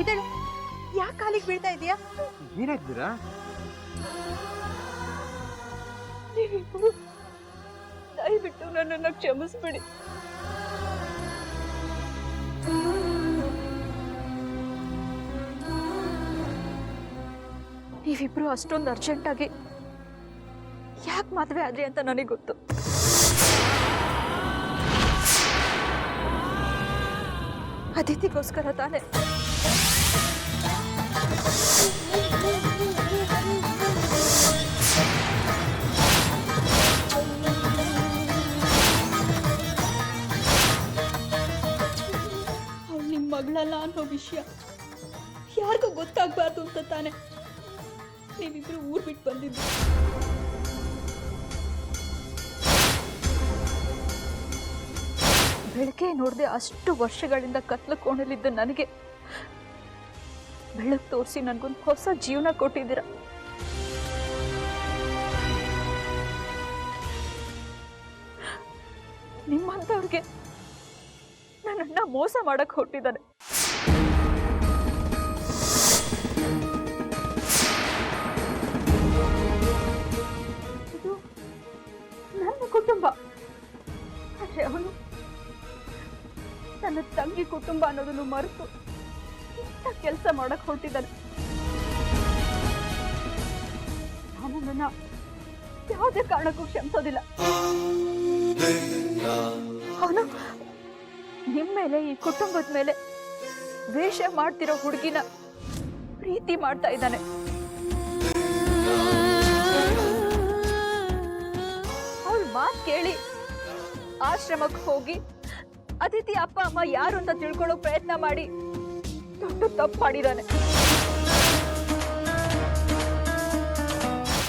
ಇದಳು ಯಾಕೆ ಕಾಲಿಗೆ ಬೀಳ್ತಾ ಇದೀಯಾ? ಏನಾಗ್ತೀರಾ? ನೀವಿಬ್ಬರು ದಯವಿಟ್ಟು ನನ್ನನ್ನು ಕ್ಷಮಿಸ್ಬಿಡಿ. ನೀವಿಬ್ರು ಅಷ್ಟೊಂದು ಅರ್ಜೆಂಟಾಗಿ ಯಾಕೆ ಮದುವೆ ಆದ್ರಿ ಅಂತ ನನಗೆ ಗೊತ್ತು. ಅದಿತಿಗೋಸ್ಕರ ತಾನೆ. ಅವಳು ನಿಮ್ಮ ಮಗಳಲ್ಲ ಅನ್ನೋ ವಿಷಯ ಯಾರಿಗೂ ಗೊತ್ತಾಗಬಾರ್ದು ಅಂತ ತಾನೆ ನೀವಿಬ್ರು ಊರ್ ಬಿಟ್ಟು ಬಂದಿದ್ದು. ಬೆಳಕೆ ನೋಡದೆ ಅಷ್ಟು ವರ್ಷಗಳಿಂದ ಕತ್ಲು ಕೋಣಲಿದ್ದ ನನಗೆ ಬೆಳಕು ತೋರಿಸಿ ನನಗೊಂದು ಹೊಸ ಜೀವನ ಕೊಟ್ಟಿದ್ದೀರ. ನಿಮ್ಮಂಥವ್ರಿಗೆ ನನ್ನನ್ನ ಮೋಸ ಮಾಡಕ್ ಹೊರಟಿದ್ದಾನೆ. ಇದು ನನ್ನ ಕುಟುಂಬ, ಆದ್ರೆ ಅವನು ನನ್ನ ತಂಗಿ ಕುಟುಂಬ ಅನ್ನೋದನ್ನು ಮರೆತು ಇಂಥ ಕೆಲಸ ಮಾಡಕ್ ಹೊರಟಿದ್ದಾನೆ. ನಾನು ನನ್ನ ಯಾವುದೇ ಕಾರಣಕ್ಕೂ ಕ್ಷಮಿಸೋದಿಲ್ಲ. ಅವನು ನಿಮ್ಮ ಮೇಲೆ, ಈ ಕುಟುಂಬದ ಮೇಲೆ ದ್ವೇಷ ಮಾಡ್ತಿರೋ ಹುಡುಗಿನ ಪ್ರೀತಿ ಮಾಡ್ತಾ ಇದ್ದಾನೆ. ಅವಳ ಮಾತು ಕೇಳಿ ಆಶ್ರಮಕ್ಕೆ ಹೋಗಿ ಅದಿತಿ ಅಪ್ಪ ಅಮ್ಮ ಯಾರು ಅಂತ ತಿಳ್ಕೊಳ್ಳೋ ಪ್ರಯತ್ನ ಮಾಡಿ ದೊಡ್ಡ ತಪ್ಪು ಮಾಡಿದ್ದಾನೆ.